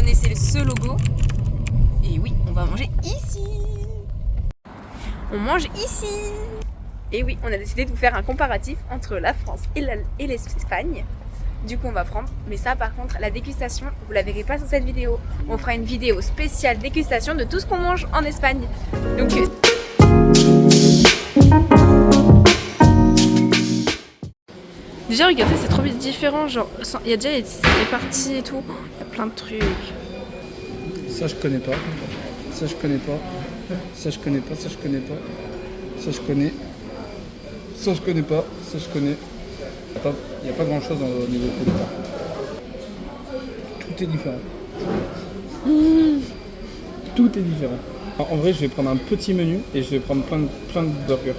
reconnaissez ce logo. Et oui, on va manger ici. On mange ici. Et oui, on a décidé de vous faire un comparatif entre la France et l'Espagne. Du coup, on va prendre. Mais ça, par contre, la dégustation, vous la verrez pas sur cette vidéo. On fera une vidéo spéciale dégustation de tout ce qu'on mange en Espagne. Donc... Déjà, regardez, c'est trop différent. Genre, il y a déjà les parties et tout. Il y a plein de trucs. Ça, je connais pas. Ça, je connais pas. Ça, je connais pas. Ça, je connais pas. Ça, je connais. Ça, je connais pas. Ça, je connais. Il n'y a pas grand chose au niveau de tout. Tout est différent. Tout est différent. En vrai, je vais prendre un petit menu et je vais prendre plein de burgers.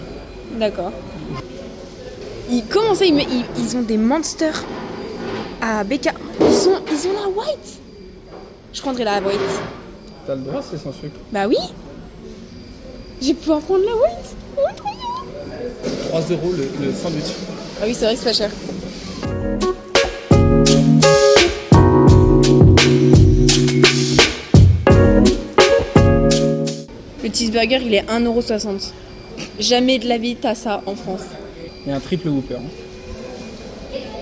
D'accord. Comment ça, ils ont des monsters à BK. Ils ont la white. Je prendrai la white. T'as le droit, c'est sans sucre. Bah oui. Je vais pouvoir prendre la white. Oh, trop bien. 3 € le sandwich. Ah oui, c'est vrai que c'est pas cher. Le cheeseburger, il est 1,60 €. Jamais de la vie t'as ça en France. Il y a un triple Whopper. Hein.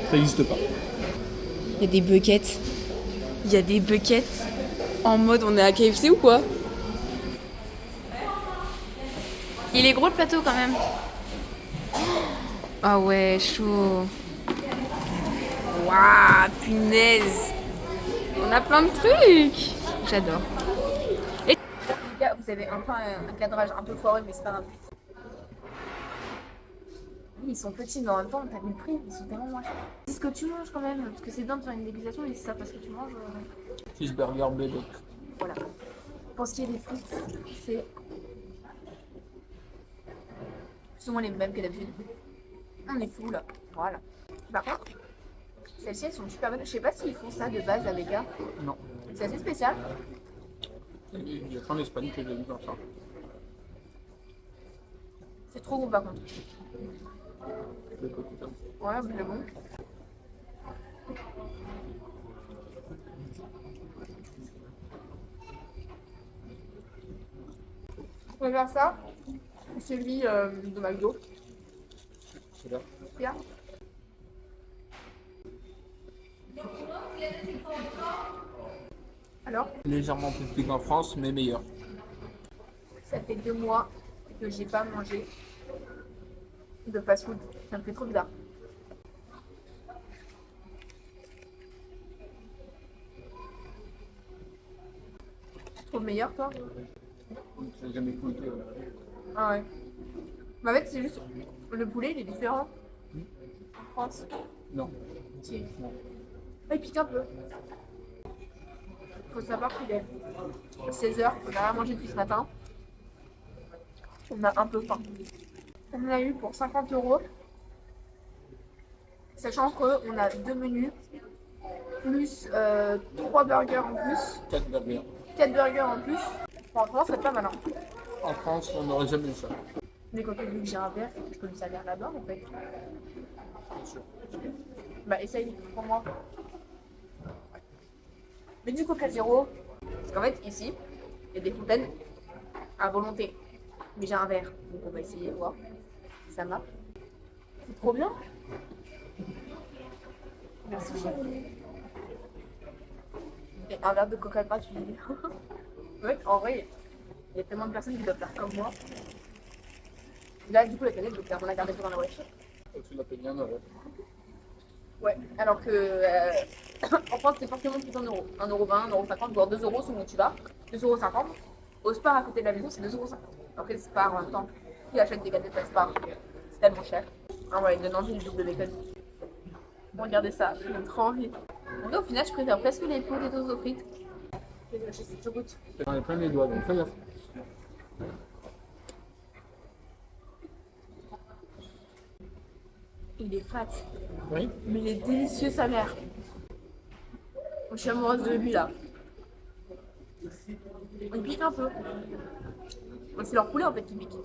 Ça n'existe pas. Il y a des buckets. Il y a des buckets en mode on est à KFC ou quoi? Il est gros le plateau quand même. Ah ouais, chaud. Waouh, punaise. On a plein de trucs. J'adore. Et les gars, vous avez un peu un cadrage un peu foireux, mais c'est pas grave. Oui, ils sont petits, mais en même temps, t'as vu le prix, ils sont tellement moins chers. C'est ce que tu manges quand même, parce que c'est bien de faire une dégustation, mais c'est ça parce que tu manges. Cheeseburger bébé. Voilà. Pour ce qui est des frites, c'est plus ou moins les mêmes que d'habitude. On est fou là. Voilà. Par contre, celles-ci elles sont super bonnes. Je sais pas s'ils font ça de base avec Vega. Non. C'est assez spécial. Il y a qu'en Espagne que j'ai vu comme ça. C'est trop bon par contre. Le côté comme Ouais, mais bon. On va faire ça. Celui de McDo. c'est là. Bien. Alors, Légèrement plus petit qu'en France, mais meilleur. ça fait 2 mois que j'ai pas mangé de fast-food. Ça me fait trop bizarre. Tu trouves meilleur toi? J'ai jamais goûté. Ah ouais. Mais en fait, c'est juste le poulet, il est différent en France. Non. Si. Non. Ah, il pique un peu. Faut savoir qu'il est 16h, on a rien mangé depuis ce matin. On a un peu faim. On l'a eu pour 50 €. Sachant qu'on a 2 menus, plus 3 burgers en plus, 4 burgers. 4 burgers en plus. Franchement, c'est pas malin. En France, on n'aurait jamais eu ça. Mais quand vu que j'ai un verre, je peux me servir là-bas en fait. Bien sûr. Bah, essaye pour moi. Mais du Coca Zéro, parce qu'en fait, ici, il y a des fontaines à volonté. Mais j'ai un verre, donc on va essayer de voir si ça marche. C'est trop bien. Merci chérie. Et un verre de coca gratuit. Ouais, en vrai, il y a tellement de personnes qui doivent faire comme moi. Là, du coup, la canette, je vais clairement la garder pour dans la wesh. Tu l'as payé 1 €. Ouais, alors que en France, c'est forcément plus 1 €. 1,20 €, 1,50 €, voire 2 € selon où tu vas. 2,50 €. Au Spar à côté de la maison, c'est 2,50 €. Après, le Spar en même temps, qui achète des canettes à Spar? C'est tellement cher. Ah ouais, il donne envie le double bacon. Regardez ça, j'ai trop envie. Donc au final, je préfère presque les potatoes aux frites. Je goûte. J'en ai plein les doigts, donc fais gaffe. Il est fat, Oui. mais il est délicieux sa mère. Je suis amoureuse de lui là. Il pique un peu. C'est leur poulet en fait qui pique.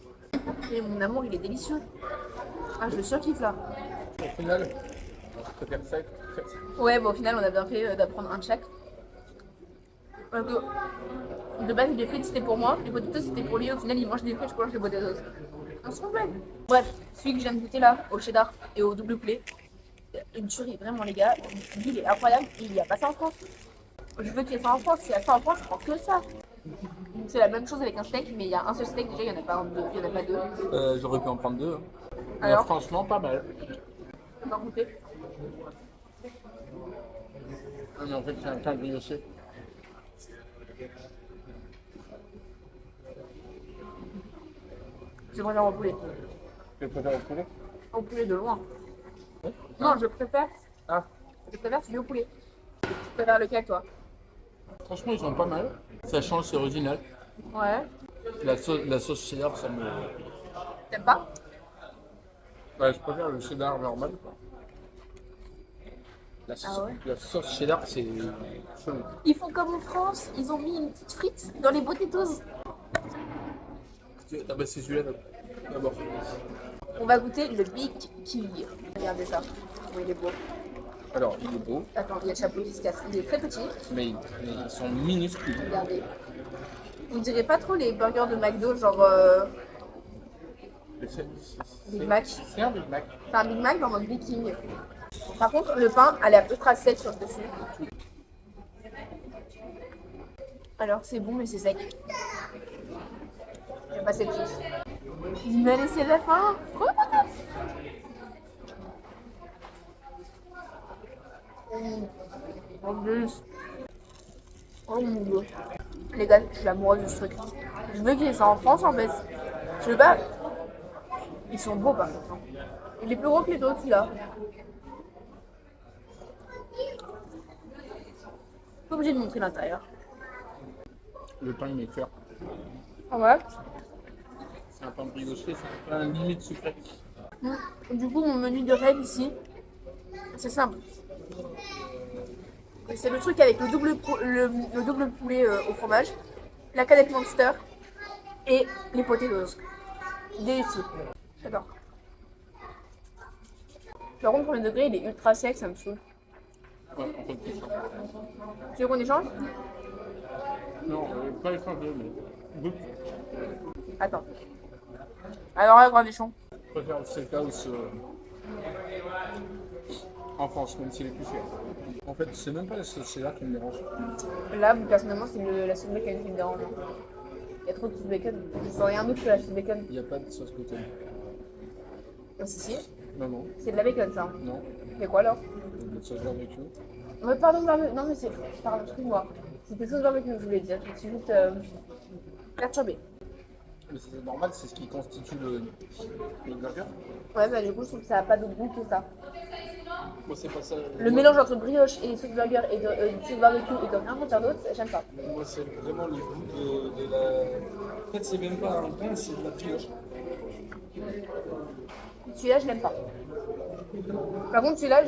Et mon amour, il est délicieux. Ah, je le surkiffe là. Au final, je préfère ça. Ouais, bon, au final, on a bien fait d'apprendre un de chaque. De base, les frites c'était pour moi, les potatoes c'était pour lui. Au final, il mange des frites, je mange les potatoes. On se complète. Bref, celui que je viens de goûter là, au cheddar et au double poulet, une tuerie, vraiment les gars. Lui, il est incroyable. Il n'y a pas ça en France. Je veux qu'il y ait ça en France. S'il y a ça en France, je prends que ça. C'est la même chose avec un steak, mais il y a un seul steak déjà, il n'y en a pas deux. Il y en a pas deux. J'aurais pu en prendre deux. Mais Alors franchement, pas mal. on va goûter. Ah, mais en fait, c'est un pain brioché. Je préfère au poulet. Tu préfères au poulet? Au poulet de loin. Oui. Non, je préfère. Ah, Je préfère celui au poulet. Tu préfères lequel toi? franchement, ils sont pas mal. Ça change, c'est original. Ouais. La sauce cheddar, ça me. T'aimes pas? Ouais, je préfère le cheddar normal. Ah ouais. La sauce cheddar, c'est chelou. Ils font comme en France, ils ont mis une petite frite dans les potatoes. Ah bah c'est celui-là d'abord. On va goûter le Big King. Regardez ça. Oh, il est beau. Alors, il est beau, Attends, il y a le chapeau qui se casse. Il est très petit. mais ils sont minuscules. Regardez. On dirait pas trop les burgers de McDo, genre Mais Big Mac. c'est un Big Mac. C'est un Big Mac en mode Big King. Par contre, le pain a l'air ultra sec sur le dessus. Alors, c'est bon, mais c'est sec. J'aime pas cette sauce. Il m'a laissé la faim. Trop content. En plus. Oh mon dieu. Les gars, je suis amoureuse de ce truc. Je veux qu'il y ait ça en France en fait. Je veux pas. Ils sont beaux par contre. Il est plus gros que les autres celui-là. Pas obligé de montrer l'intérieur. Le pain maker. Ah ouais. C'est un pain brioché, c'est un pain limite sucré. Du coup, mon menu de rêve ici, c'est simple. C'est le truc avec le double poulet au fromage, la canette Monster et les potatoes. Délicieux. J'adore. Par contre, pour le degré, il est ultra sec, ça me saoule. Ouais, en fait, c'est ça. Tu veux qu'on échange? Non, pas échanger, mais goûte. Attends. Alors là, Grandichon. Je préfère le steakhouse en France, même s'il est plus cher. En fait, c'est même pas la sauce cheddar qui me dérange. Là, personnellement, c'est la sauce bacon qui me dérange. Il y a trop de sauce bacon. Je sens rien d'autre que la sauce bacon. Il n'y a pas de sauce bacon. Ah, si. Non, non, C'est de la bacon, ça. non. C'est quoi alors? De la sauce barbecue. Ouais, pardon, non mais c'est... Pardon, excuse-moi. C'était sauce barbecue que je voulais dire. Je suis juste perturbée. Mais c'est normal, c'est ce qui constitue le burger. Ouais, bah du coup, je trouve que ça n'a pas d'autre goût que ça. Moi, c'est pas ça. Le mélange entre brioche et sauce burger et de sauce barbecue et de rien sentir d'autre, j'aime pas. Moi, c'est vraiment le goût de la. En fait, c'est même pas un pain, c'est de la brioche. Celui-là, je l'aime pas. Par contre, celui-là,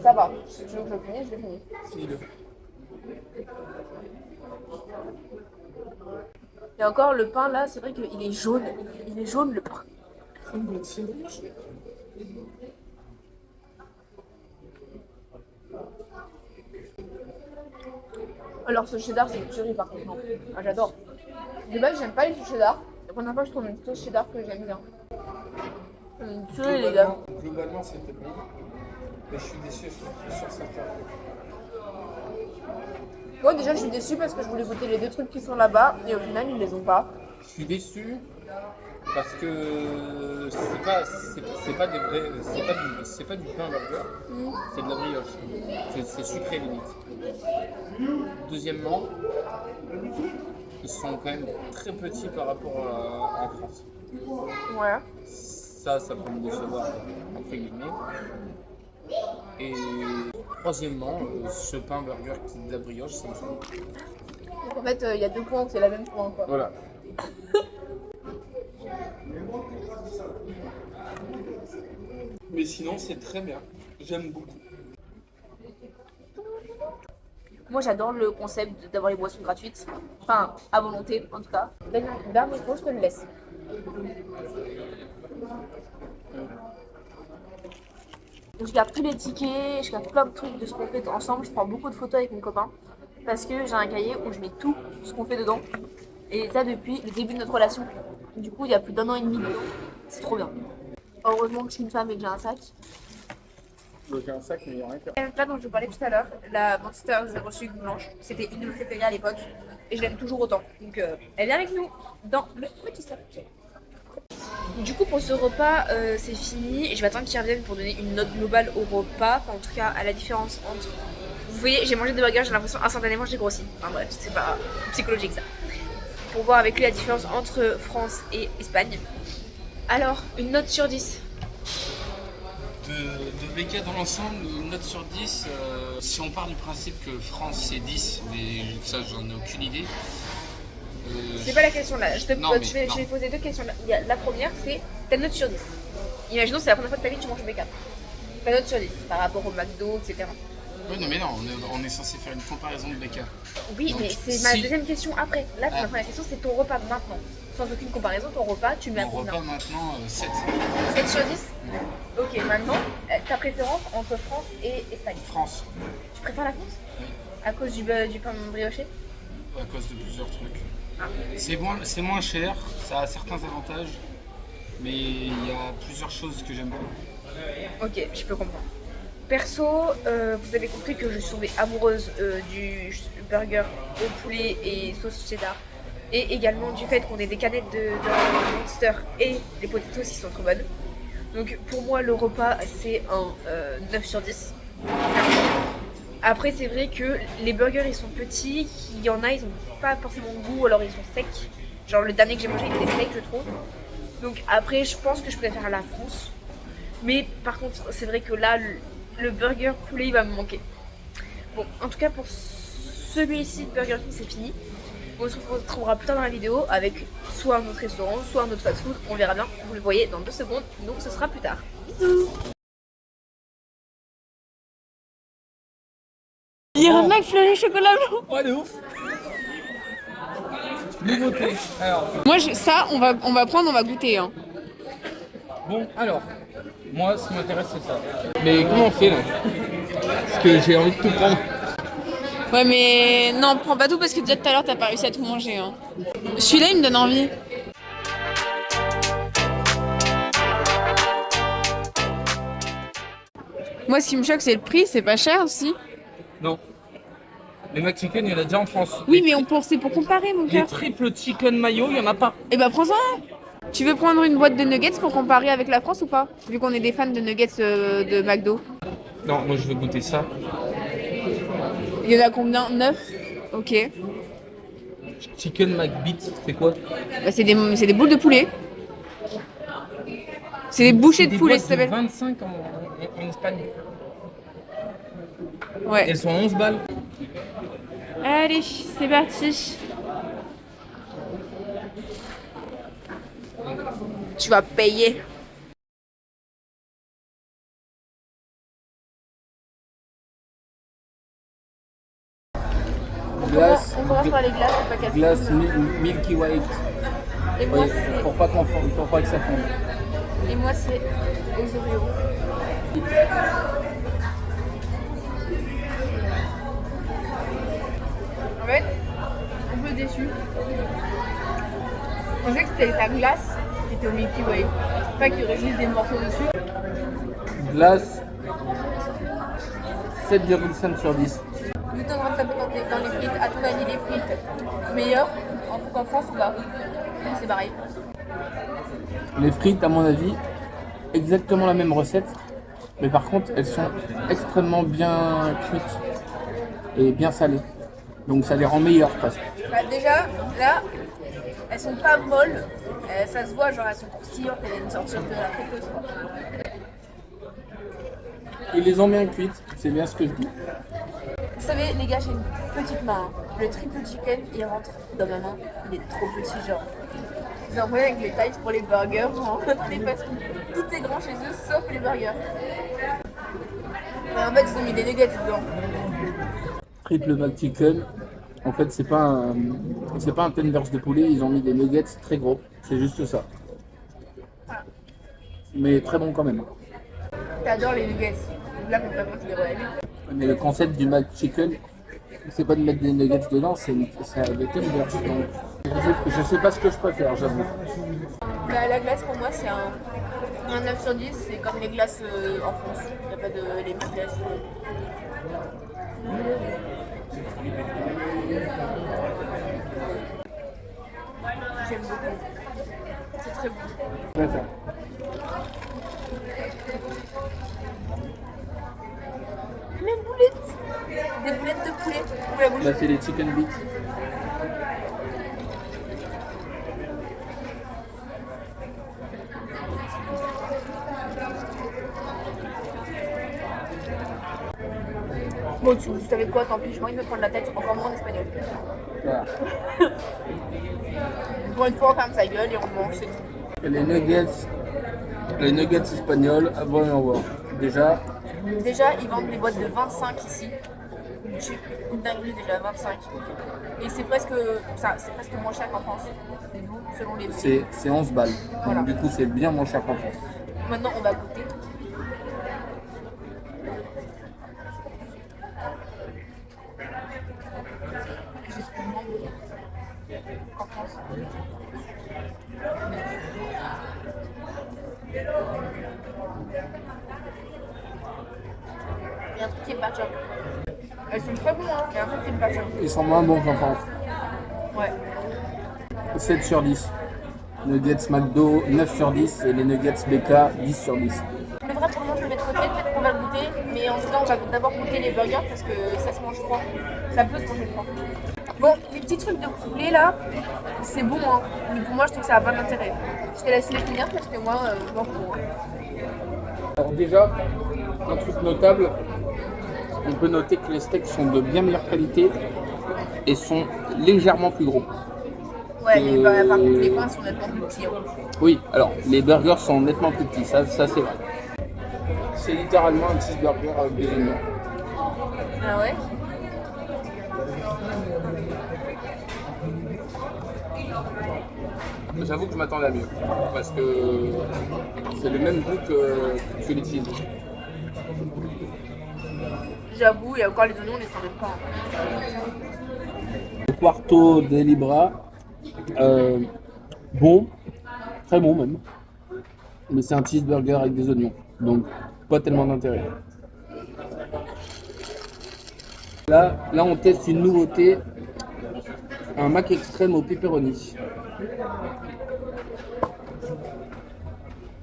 ça va. Si tu veux que je le finisse, je le finis. Finis-le. Et encore, le pain là, c'est vrai qu'il est jaune. Il est jaune le pain. C'est une brioche. Alors, ce cheddar, c'est une tuerie par contre. Non. Ah, j'adore. De base, j'aime pas les sauces cheddar. La première fois, je trouve une sauce cheddar que j'aime bien. Une tuerie, les gars. Globalement, c'était bon. Mais je suis déçu sur certains. Moi, déjà, je suis déçue parce que je voulais goûter les deux trucs qui sont là-bas et au final, ils les ont pas. Je suis déçu parce que c'est pas des vrais, c'est pas du pain burger, c'est de la brioche. C'est sucré limite. Deuxièmement, ils sont quand même très petits par rapport à en France. Ouais. Ça peut me décevoir entre guillemets. Et troisièmement, ce pain burger qui est de la brioche, ça me semble. Donc en fait, il y a deux points, c'est la même point quoi. Voilà. Mais sinon, c'est très bien. J'aime beaucoup. Moi, j'adore le concept d'avoir les boissons gratuites. Enfin, à volonté en tout cas. Dernier micro, je te le laisse. Je garde tous les tickets, je garde plein de trucs de ce qu'on fait ensemble. Je prends beaucoup de photos avec mon copain. parce que j'ai un cahier où je mets tout ce qu'on fait dedans. Et ça depuis le début de notre relation. Du coup, il y a plus d'1 an et demi dedans. C'est trop bien. Heureusement que je suis une femme et que j'ai un sac. J'ai un sac, mais il n'y a rien qu'à. La plat dont je vous parlais tout à l'heure, la Monster Zéro Sucre blanche, c'était une de mes préférées à l'époque. Et je l'aime toujours autant. Donc elle vient avec nous dans le petit sac. Du coup, pour ce repas, c'est fini. Et je vais attendre qu'ils reviennent pour donner une note globale au repas. Enfin, en tout cas, à la différence entre... Vous voyez, j'ai mangé des burgers, j'ai l'impression instantanément j'ai grossi. Enfin bref, c'est pas psychologique ça. Pour voir avec lui la différence entre France et Espagne. Alors, une note sur 10. De BK dans l'ensemble, une note sur 10. Si on part du principe que France c'est 10, mais ça j'en ai aucune idée. C'est pas la question là. Je Non, mais vais non. poser deux questions. La première, c'est ta note sur 10. Imaginons c'est la première fois de ta vie que tu manges au BK. Ta note sur 10 par rapport au McDo, etc. Oui, non, mais non, on est censé faire une comparaison de BK. Oui, Donc, mais c'est ma si- deuxième question après. Là, Ah. ma première question, c'est ton repas maintenant. Sans aucune comparaison, ton repas, tu le mets à Mon combien? repas maintenant, 7. 7 sur 10. Ok, maintenant, ta préférence entre France et Espagne. France, Tu préfères la France? oui, À cause du pain brioché? à cause de plusieurs trucs. Ah. C'est moins cher, ça a certains avantages, mais il y a plusieurs choses que j'aime pas. Ok, je peux comprendre. Perso, vous avez compris que je suis tombée amoureuse du burger au poulet et sauce cheddar. Et également du fait qu'on ait des canettes de Monster et les potatoes qui sont trop bonnes. Donc pour moi, le repas, c'est un 9 sur 10. Après, c'est vrai que les burgers, ils sont petits. Il y en a, ils ont pas forcément de goût, alors ils sont secs. Genre le dernier que j'ai mangé, il était sec, je trouve. Donc après, je pense que je préfère la France. Mais par contre, c'est vrai que là, le burger poulet, il va me manquer. Bon, en tout cas, pour celui-ci de Burger King, c'est fini. On se retrouvera plus tard dans la vidéo avec soit un autre restaurant, soit un autre fast-food. On verra bien. Vous le voyez dans 2 secondes. Donc, ce sera plus tard. Bisous. Il y a un McFlurry chocolat blanc. Ouais, de ouf. Nouveauté. Alors, Moi, ça, on va prendre, on va goûter. Hein. bon, alors, moi, ce qui m'intéresse, c'est ça. Mais comment on fait là? Parce que j'ai envie de tout prendre. Ouais, mais non, prends pas tout parce que déjà tout à l'heure, t'as pas réussi à tout manger. Hein. Celui-là, il me donne envie. Moi, ce qui me choque, c'est le prix. C'est pas cher aussi. Non. Les McChicken, il y en a déjà en France. Oui, mais c'est pour comparer, mon Les cœur. triple chicken mayo, il y en a pas. Eh ben, prends-en un. Tu veux prendre une boîte de nuggets pour comparer avec la France ou pas? Vu qu'on est des fans de nuggets de McDo. Non, moi je veux goûter ça. Il y en a combien? 9. Ok. Chicken McBeat, c'est quoi? Bah, c'est des boules de poulet. C'est des bouchées de poulet, ça C'est des s'appelle. boîtes de 25 en Espagne. Ouais. Elles sont à 11 balles. Allez, c'est parti. Tu vas payer. Glace, On commence par les glaces, pour pas qu'elles glace fondent. Milky White. Et moi, Oui, c'est... pour pas que ça fonde. Et moi, c'est aux Oreos. En fait, un peu déçu. Je pensais que c'était ta glace qui était au Milky Way. Pas qu'il y aurait juste des morceaux dessus. Glace 7,5 sur 10. Vu que t'es en train de taper dans les frites, à ton avis, les frites meilleures qu'en France ou pas? C'est pareil. Les frites, à mon avis, exactement la même recette. Mais par contre, elles sont extrêmement bien cuites et bien salées. Donc ça les rend meilleures presque. Bah, déjà, là, elles sont pas molles. Ça se voit, genre elles sont croustillantes, elles viennent sortir de la friteuse, quoi. Ils les ont bien cuites, c'est bien ce que je dis. Vous savez, les gars, j'ai une petite main. Le triple chicken, il rentre dans ma main. Il est trop petit, genre. Vous en voyez avec les tailles pour les burgers, genre, les fast-food. Tout est grand chez eux, sauf les burgers. Mais en fait, ils ont mis des nuggets dedans. Triple McChicken, en fait c'est pas un tenders de poulet, ils ont mis des nuggets très gros, c'est juste ça. Mais très bon quand même. T'adores les nuggets. Là, concrètement, tu devrais aller. Mais le concept du McChicken, c'est pas de mettre des nuggets dedans, c'est des tenders. Donc, je sais pas ce que je préfère, j'avoue. La glace pour moi c'est un 9 sur 10, c'est comme les glaces en France. Il n'y a pas de les petites glaces. J'aime beaucoup. C'est très bon. D'accord. Les boulettes. Des boulettes de poulet pour la bouche. Là, c'est les chicken bits. Bon, tu savais quoi, tant pis, j'ai pas envie de me prendre la tête, encore moins en espagnol. Voilà. Pour une fois, on ferme sa gueule et on mange, c'est tout. Et les nuggets espagnols, avant et en voir. Déjà, Ils vendent des boîtes de 25 ici. Une dinguerie déjà, 25. Et c'est presque moins cher qu'en France. C'est nous, selon les prix. c'est 11 balles. Voilà. Donc, du coup, c'est bien moins cher qu'en France. Maintenant, on va goûter. J'ai tellement bon en France. Il y a un truc qui est pas top. Elles sont très bons, hein. Il y a un truc qui est pas top. Ils sont moins bons qu'en France. Ouais. 7 sur 10. Nuggets McDo, 9 sur 10. Et les nuggets BK, 10 sur 10. Le vrai, pour le moment, je le mets de côté. Peut-être qu'on va le goûter. Mais en tout cas, on va d'abord goûter les burgers parce que ça se mange froid. Ça peut se manger froid. Bon, les petits trucs de poulet là, c'est bon, hein. Mais pour moi, je trouve que ça n'a pas d'intérêt. Je te laisse les finir parce que moi, je m'en fous. Alors déjà, un truc notable, on peut noter que les steaks sont de bien meilleure qualité et sont légèrement plus gros. Ouais, mais par contre, les pains sont nettement plus petits. Hein. Oui, alors les burgers sont nettement plus petits, ça c'est vrai. C'est littéralement un cheeseburger avec des oignons. Ah ouais? J'avoue que je m'attendais à mieux, parce que c'est le même goût que les cheese. J'avoue, et encore les oignons, on les sent même pas. Le Quarto de Libra, bon, très bon même, mais c'est un cheeseburger avec des oignons, donc pas tellement d'intérêt. Là, on teste une nouveauté, un mac extrême au pepperoni.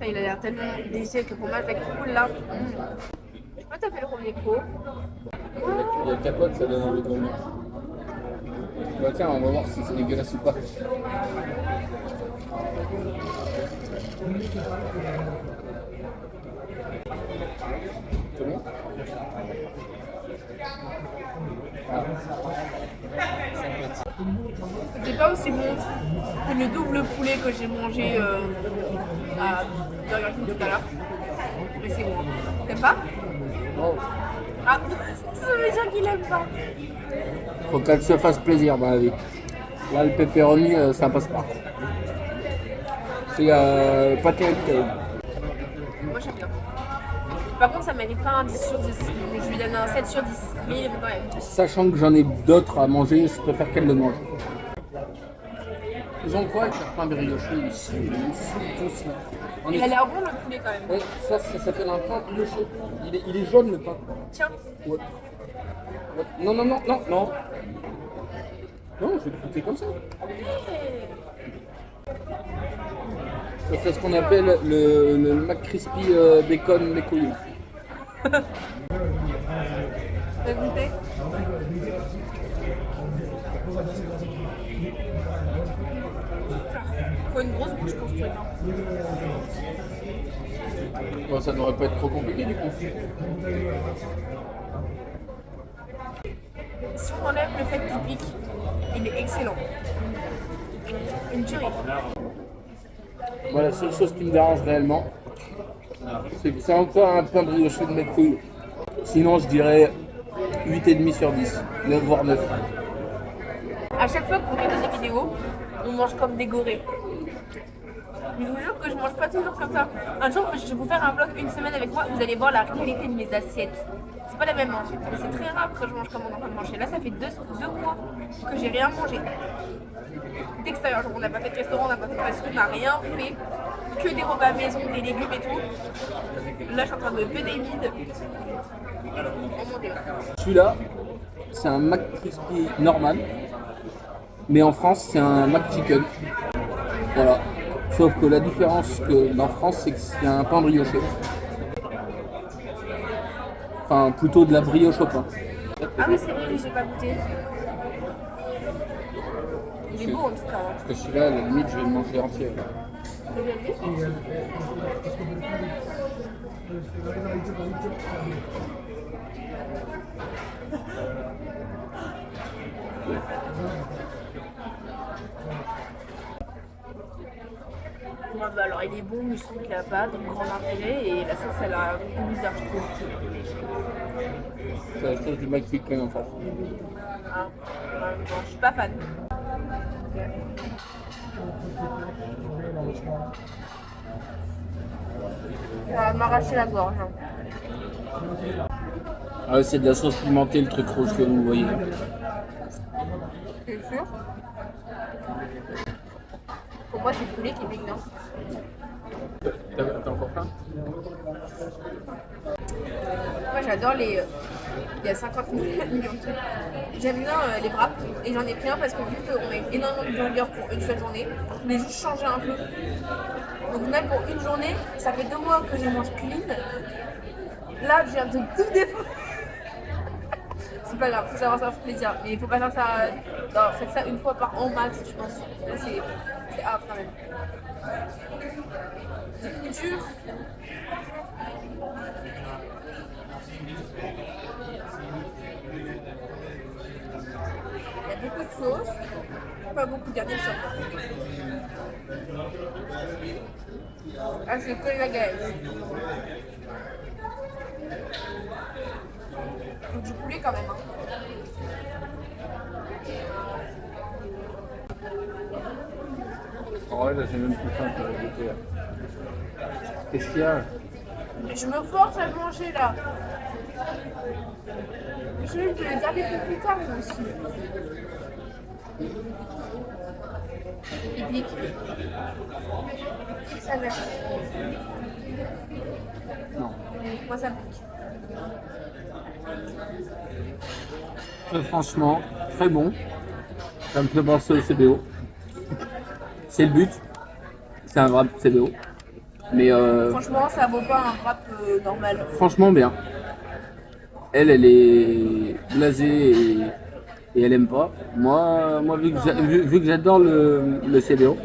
Il a l'air tellement délicieux que pour moi, avec cool là. Je peux taper le premier coup. Il y a capote, ça donne envie de vomir. Bah tiens, on va voir si c'est dégueulasse ou pas. C'est bon? C'est pas aussi bon que le double poulet que j'ai mangé à Burger King tout à l'heure. Mais c'est bon. T'aimes pas? Oh. Ah, ça veut dire qu'il aime pas. Faut qu'elle se fasse plaisir dans la vie. Là, le pepperoni, ça passe pas. C'est pas terrible. Moi j'aime bien. Par contre, ça mérite pas un 10 sur 10. Je lui donne un 7 sur 10. Mais il est bon quand même. Sachant que j'en ai d'autres à manger, je préfère qu'elle le mange. Ils ont quoi avec leur pain brioché ici? Ils sont tous là. Il a l'air bon le poulet quand même. Ouais, ça s'appelle un pain brioché. Il est jaune le pain. Tiens. Ouais. Ouais. Non. Non, je vais le goûter comme ça. Ça fait ce qu'on appelle le McCrispy bacon les couilles. T'as goûté? Faut une grosse bouche pour ce truc. Hein. Bon, ça devrait pas être trop compliqué du coup. Si on enlève le fait qu'il pique, il est excellent. Une tuerie. Voilà, la seule chose qui me dérange réellement, c'est que c'est encore un pain brioché de mes couilles. Sinon, je dirais 8,5 sur 10, 9 voire 9. À chaque fois que vous regardez des vidéos, on mange comme des gorées. Mais je vous jure que je mange pas toujours comme ça. Un jour, je vais vous faire un vlog une semaine avec moi, vous allez voir la réalité de mes assiettes. C'est c'est pas la même. Hein. C'est très rare que je mange comme on est en train de manger. Là, ça fait deux mois que j'ai rien mangé. D'extérieur, on n'a pas fait de restaurant, on n'a pas fait de resto, on n'a rien fait. Que des repas maison, des légumes et tout. Là, je suis en train de péter le bide. Oh mon dieu. Celui-là, c'est un McCrispy normal, mais en France, c'est un McChicken. Voilà. Sauf que la différence qu'en France, c'est que c'est un pain brioché. Enfin, plutôt de la brioche au pain. Ah oui, c'est vrai, mais j'ai pas goûté. Il est beau en tout cas. Hein. Parce que celui-là, à la limite, je vais le manger entier. Vous l'avez vu? Ouais, bah alors il est bon, mais je trouve qu'il a pas de grand intérêt et la sauce elle a un goût bizarre, je trouve. C'est la chose du McChicken en France. Ah, ouais, bon, je suis pas fan. Ça va m'arracher la gorge. Hein. Ah, c'est de la sauce pimentée, le truc rouge que vous voyez. C'est sûr. Pour moi, c'est le poulet qui pique, non? T'as encore faim? Moi, j'adore les. Il y a 50 millions de trucs. J'aime bien les wraps et j'en ai pris un parce que vu qu'on a énormément de burgers pour une seule journée, je voulais juste changer un peu. Donc, même pour une journée, ça fait 2 mois que je mange clean. Là, je viens de tout défaut. C'est pas grave, faut savoir ça fait plaisir. Mais il faut pas faire ça. Non, faites ça une fois par an max, je pense. Là, c'est hard quand même. C'est plus dur. Il y a beaucoup de sauce, pas beaucoup de garniture. Ah, c'est que la galette. Faut du poulet quand même. Hein. En vrai, là, j'ai même plus faim pour la goûter. Qu'est-ce qu'il y a? Je me force à le manger là. Je vais le garder pour plus tard moi aussi. Il pique. Ça va. Non. Moi ça me pique. Franchement, très bon. Ça me fait penser au CBO. C'est le but. C'est un vrai CBO. Mais Franchement, ça vaut pas un wrap normal. franchement bien. Elle est blasée et elle aime pas. Moi vu que j'adore le CBO,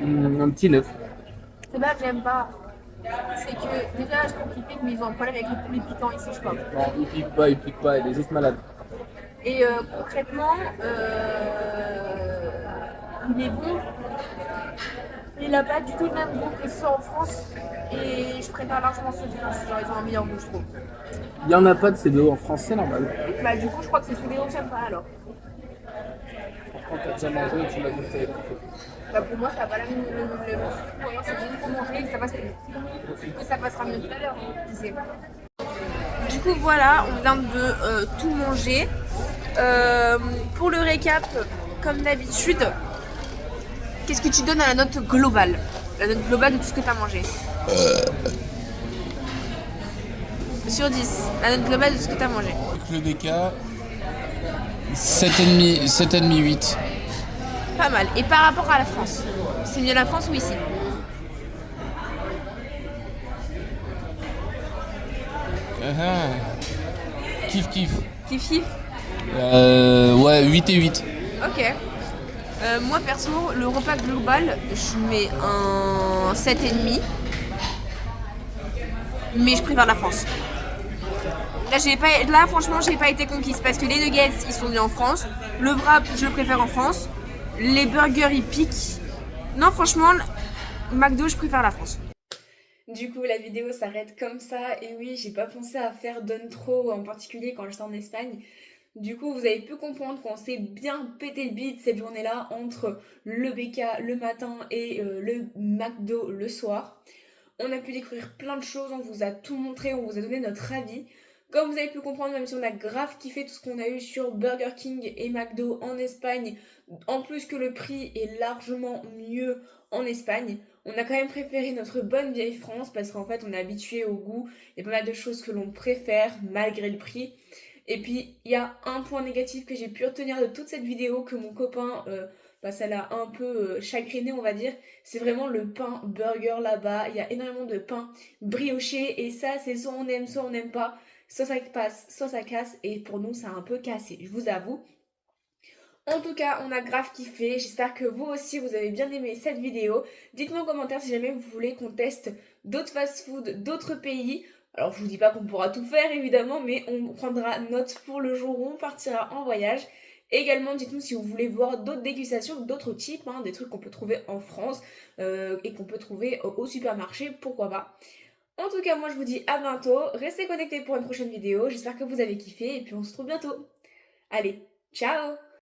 un petit 9. C'est pas que j'aime pas. C'est que déjà, je trouve qu'ils piquent, mais ils ont un problème avec le poulet piquant ici, je crois. Non, il pique pas, elle est juste malade. Et concrètement, il est bon. Il n'a pas du tout le même goût que ceux en France. Et je préfère largement ceux de France. Genre, ils ont un meilleur goût, je trouve. Il n'y en a pas de CBO en France, c'est normal. Bah, du coup, je crois que c'est celui que j'aime pas alors. Quand t'as déjà mangé, tu l'as goûté. Bah, pour moi, ça va pas le même goût. Pour moi, c'est juste pour manger et ça passe mieux. Et ça passera mieux tout à l'heure, qui sait. Du coup, voilà, on vient de tout manger. Pour le récap, comme d'habitude, qu'est-ce que tu donnes à la note globale? La note globale de tout ce que tu as mangé. Sur 10, la note globale de ce que tu as mangé. Le BK, 7,5, 8. Pas mal. Et par rapport à la France, c'est mieux la France ou ici? Kiff. Kiff kiff. Ouais, 8 et 8. Ok. Moi perso, le repas global, je mets un 7,5. Mais je préfère la France. Là, franchement, j'ai pas été conquise parce que les nuggets, ils sont nés en France. Le wrap, je le préfère en France. Les burgers, ils piquent. Non, franchement, McDo, je préfère la France. Du coup, la vidéo s'arrête comme ça. Et oui, j'ai pas pensé à faire Done-Tro en particulier quand j'étais en Espagne. Du coup, vous avez pu comprendre qu'on s'est bien pété le bide cette journée-là entre le BK le matin et le McDo le soir. On a pu découvrir plein de choses, on vous a tout montré, on vous a donné notre avis. Comme vous avez pu comprendre, même si on a grave kiffé tout ce qu'on a eu sur Burger King et McDo en Espagne, en plus que le prix est largement mieux en Espagne, on a quand même préféré notre bonne vieille France parce qu'en fait on est habitué au goût, il y a pas mal de choses que l'on préfère malgré le prix. Et puis il y a un point négatif que j'ai pu retenir de toute cette vidéo que mon copain, ça l'a un peu chagriné on va dire, c'est vraiment le pain burger là-bas. Il y a énormément de pain brioché et ça c'est soit on n'aime pas, soit ça passe, soit ça casse et pour nous ça a un peu cassé, je vous avoue. En tout cas, on a grave kiffé. J'espère que vous aussi, vous avez bien aimé cette vidéo. Dites-moi en commentaire si jamais vous voulez qu'on teste d'autres fast-food, d'autres pays. Alors, je vous dis pas qu'on pourra tout faire, évidemment, mais on prendra note pour le jour où on partira en voyage. Également, dites-nous si vous voulez voir d'autres dégustations, d'autres types, des trucs qu'on peut trouver en France et qu'on peut trouver au supermarché, pourquoi pas. En tout cas, moi, je vous dis à bientôt. Restez connectés pour une prochaine vidéo. J'espère que vous avez kiffé et puis on se retrouve bientôt. Allez, ciao!